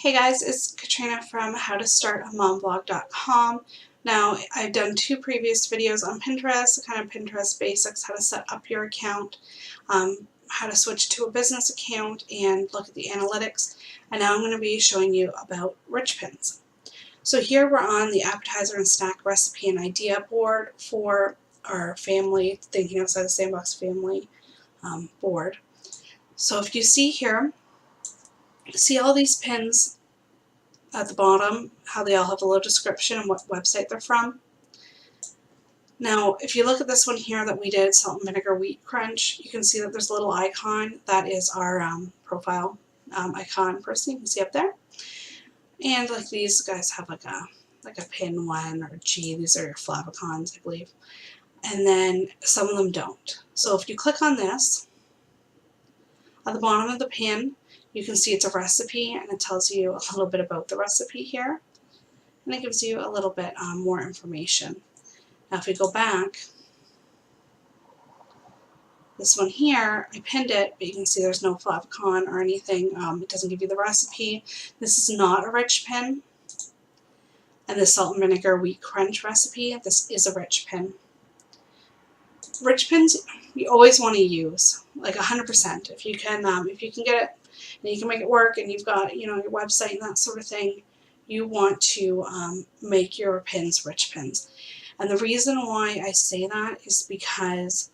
Hey guys, it's Katrina from howtostartamomblog.com. Now, I've done 2 previous videos on Pinterest, kind of Pinterest basics, how to set up your account, how to switch to a business account, and look at the analytics. And now I'm going to be showing you about Rich Pins. So here we're on the appetizer and snack recipe and idea board for our family, Thinking Outside the Sandbox family board. So if you see here, see all these pins at the bottom, how they all have a little description and what website they're from. Now, if you look at this one here that we did, Salt and Vinegar Wheat Crunch, you can see that there's a little icon. That is our profile icon person. You can see up there. And like these guys have like a pin 1 or G. These are your favicons, I believe. And then some of them don't. So if you click on this, at the bottom of the pin, you can see it's a recipe, and it tells you a little bit about the recipe here, and it gives you a little bit more information. Now if we go back, this one here, I pinned it, but you can see there's no favicon or anything. It doesn't give you the recipe. This is not a rich pin. And the Salt and Vinegar Wheat Crunch recipe, this is a rich pin. Rich pins you always want to use, like 100%. If you can get it, and you can make it work, and you've got your website and that sort of thing, you want to make your pins rich pins. And the reason why I say that is because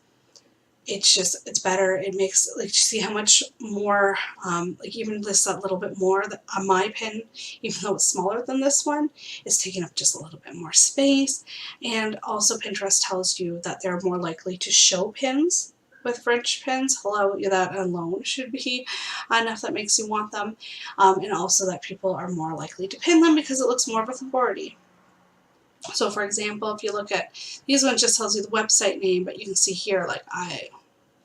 it's better. It makes, like, see how much more, like even just a little bit more on my pin, even though it's smaller than this one, is taking up just a little bit more space. And also Pinterest tells you that they're more likely to show pins with rich pins. Hello, that alone should be enough that makes you want them. And also that people are more likely to pin them because it looks more of authority. So for example, if you look at these ones, just tells you the website name, but you can see here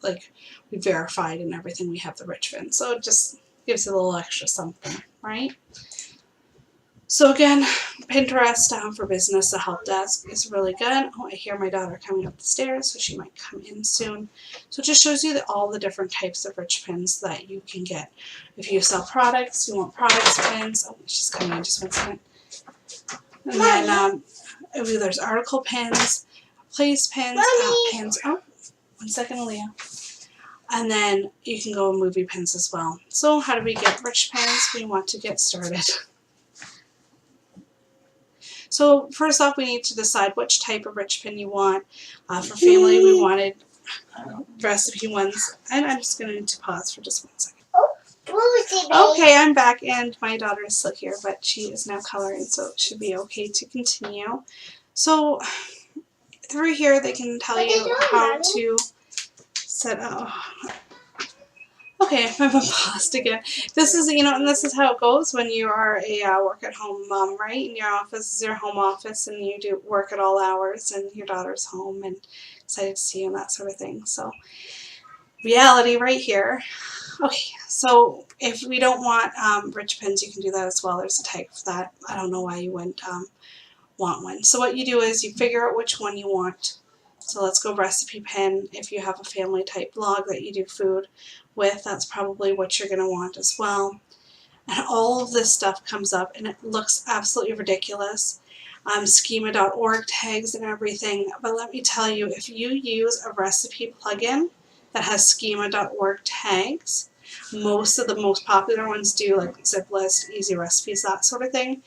we verified and everything, we have the rich pin. So it just gives you a little extra something, right? So again, Pinterest for business, the help desk is really good. Oh, I hear my daughter coming up the stairs, so she might come in soon. So it just shows you all the different types of rich pins that you can get. If you sell products, you want products pins. Oh, she's coming in, just 1 second. And then there's article pins, place pins, pins. Oh, 1 second, Aaliyah. And then you can go movie pins as well. So how do we get rich pins? We want to get started. So first off, we need to decide which type of rich pin you want. For family, we wanted recipe ones. And I'm just going to need to pause for just 1 second. Okay, I'm back, and my daughter is still here, but she is now coloring, so it should be okay to continue. So through here, they can tell you how to set up. Okay, I'm paused again. This is, and this is how it goes when you are a work-at-home mom, right? And your office is your home office, and you do work at all hours, and your daughter's home, and excited to see you and that sort of thing. So, reality right here. Okay, so if we don't want rich pins, you can do that as well. There's a type for that. I don't know why you wouldn't want one. So what you do is you figure out which one you want. So let's go recipe pin. If you have a family type blog that you do food with, that's probably what you're going to want as well. And all of this stuff comes up, and it looks absolutely ridiculous. Schema.org tags and everything. But let me tell you, if you use a recipe plugin that has schema.org tags, most of the most popular ones do, like ZipList, Easy Recipes, that sort of thing.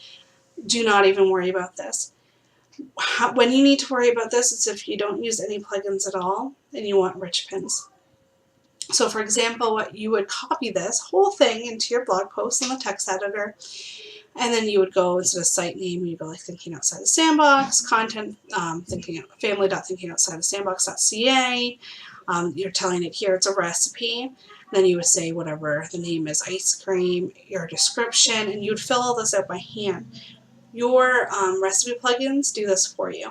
Do not even worry about this. When you need to worry about this, it's if you don't use any plugins at all and you want rich pins. So for example, what you would copy this whole thing into your blog post in the text editor, and then you would go, instead of site name, you go like Thinking Outside the Sandbox, content, family.thinkingoutsidethesandbox.ca. You're telling it here it's a recipe. Then you would say whatever the name is, ice cream, your description, and you'd fill all this out by hand. Your recipe plugins do this for you.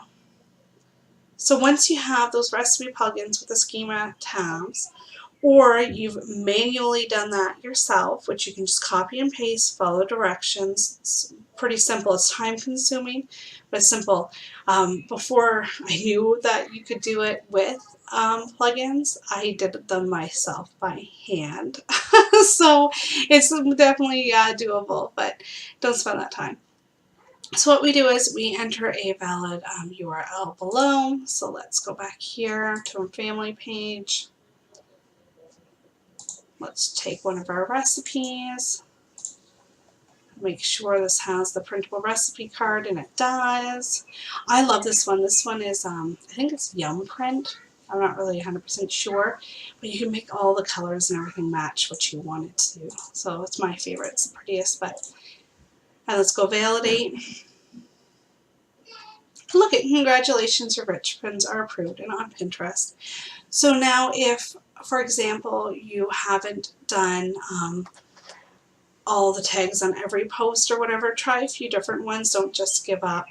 So once you have those recipe plugins with the schema tabs, or you've manually done that yourself, which you can just copy and paste, follow directions. It's pretty simple. It's time consuming, but it's simple. Before I knew that you could do it with plugins, I did them myself by hand. So it's definitely doable, but don't spend that time. So what we do is we enter a valid URL below. So let's go back here to our family page. Let's take one of our recipes. Make sure this has the printable recipe card, and it does. I love this one. This one is, I think it's Yum Print. I'm not really 100% sure, but you can make all the colors and everything match what you want it to do. So it's my favorite. It's the prettiest, but let's go validate. Look at, congratulations, your rich pins are approved and on Pinterest. So now if, for example, you haven't done all the tags on every post or whatever, try a few different ones. Don't just give up.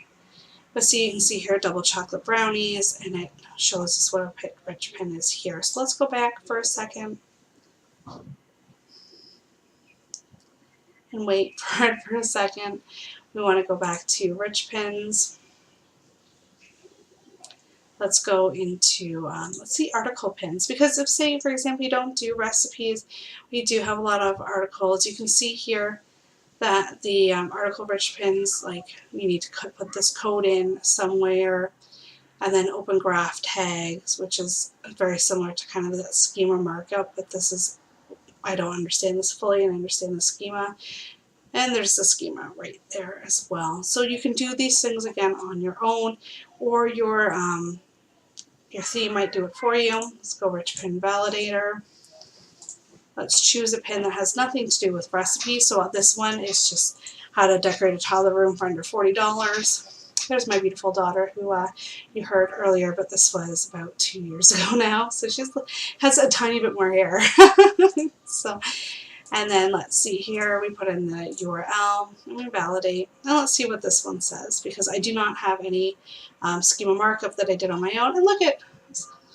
But see, you can see here double chocolate brownies, and it shows us what a rich pin is here. So let's go back for a second and wait for it for a second. We want to go back to rich pins. Let's go into, let's see, article pins. Because if, say, for example, you don't do recipes, we do have a lot of articles. You can see here that the article rich pins, like you need to put this code in somewhere, and then open graph tags, which is very similar to kind of that schema markup, but this is, I don't understand this fully, and I understand the schema. And there's the schema right there as well. So you can do these things again on your own, or your theme might do it for you. Let's go rich pin validator. Let's choose a pin that has nothing to do with recipes. So this one is just how to decorate a toddler room for under $40. There's my beautiful daughter who you heard earlier, but this was about 2 years ago now. So she has a tiny bit more hair. So, and then let's see here, we put in the URL and we validate. Now let's see what this one says, because I do not have any schema markup that I did on my own. And look at,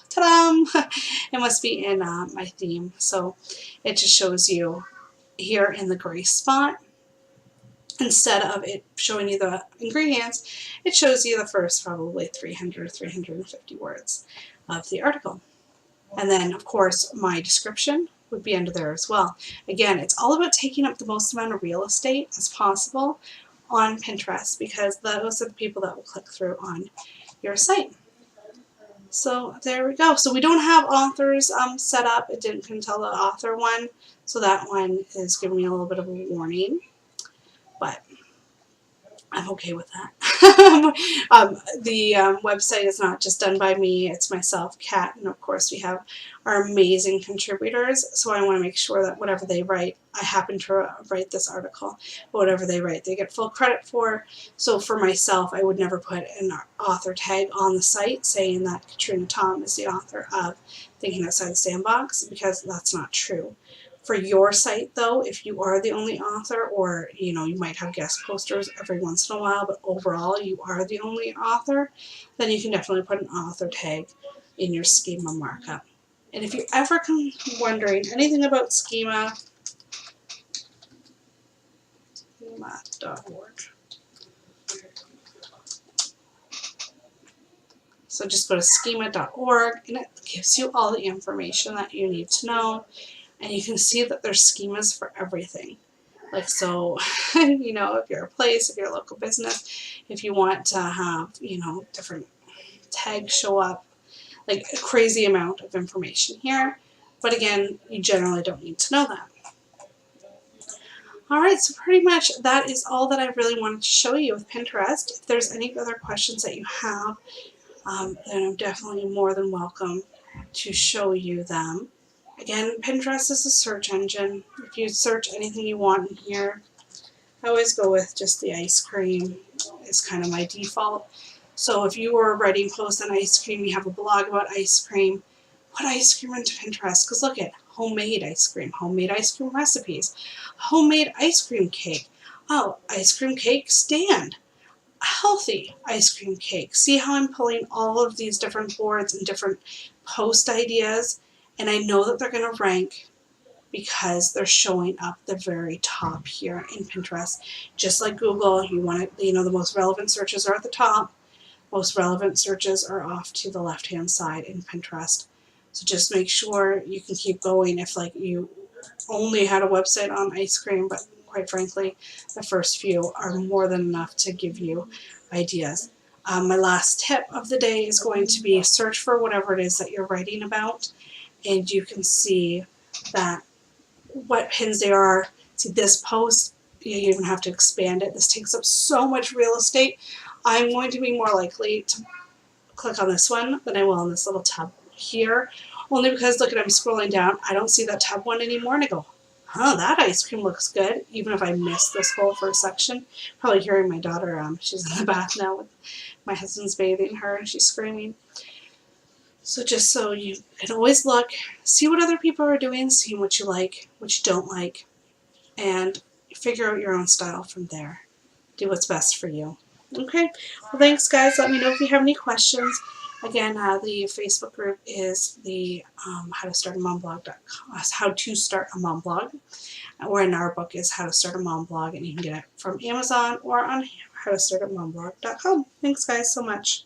ta-da! It must be in my theme. So it just shows you here in the gray spot. Instead of it showing you the ingredients, it shows you the first probably 300 or 350 words of the article. And then, of course, my description would be under there as well. Again, it's all about taking up the most amount of real estate as possible on Pinterest, because those are the people that will click through on your site. So there we go. So we don't have authors set up. It didn't tell the author one, so that one is giving me a little bit of a warning, but I'm okay with that. The website is not just done by me, it's myself, Kat, and of course we have our amazing contributors, so I want to make sure that whatever they write, I happen to write this article, but whatever they write they get full credit for. So for myself, I would never put an author tag on the site saying that Katrina Tom is the author of Thinking Outside the Sandbox, because that's not true. For your site, though, if you are the only author, or you might have guest posters every once in a while, but overall you are the only author, then you can definitely put an author tag in your schema markup. And if you ever come wondering anything about schema, schema.org. So just go to schema.org, and it gives you all the information that you need to know. And you can see that there's schemas for everything. Like, so, if you're a place, if you're a local business, if you want to have, different tags show up, like a crazy amount of information here. But again, you generally don't need to know that. All right, so pretty much that is all that I really wanted to show you with Pinterest. If there's any other questions that you have, then I'm definitely more than welcome to show you them. Again, Pinterest is a search engine. If you search anything you want in here, I always go with just the ice cream. It's kind of my default. So if you were writing posts on ice cream, you have a blog about ice cream, put ice cream into Pinterest, because look at homemade ice cream recipes, homemade ice cream cake. Oh, ice cream cake stand. Healthy ice cream cake. See how I'm pulling all of these different boards and different post ideas And I know that they're going to rank because they're showing up the very top here in Pinterest. Just like Google, you want to, the most relevant searches are at the top. Most relevant searches are off to the left-hand side in Pinterest. So just make sure you can keep going if like you only had a website on ice cream, but quite frankly, the first few are more than enough to give you ideas. My last tip of the day is going to be search for whatever it is that you're writing about, and you can see that what pins there are. See this post, you even have to expand it. This takes up so much real estate. I'm going to be more likely to click on this one than I will on this little tab here, only because look at, I'm scrolling down, I don't see that tab one anymore, and I go, huh, that ice cream looks good, even if I missed this whole first section. Probably hearing my daughter, she's in the bath now with my husband's bathing her and she's screaming. So just so you can always look, see what other people are doing, see what you like, what you don't like, and figure out your own style from there. Do what's best for you. Okay, well thanks guys. Let me know if you have any questions. Again, the Facebook group is the How to Start a Mom Blog, or in our book is How to Start a Mom Blog, and you can get it from Amazon or on howtostartamomblog.com. Thanks guys so much.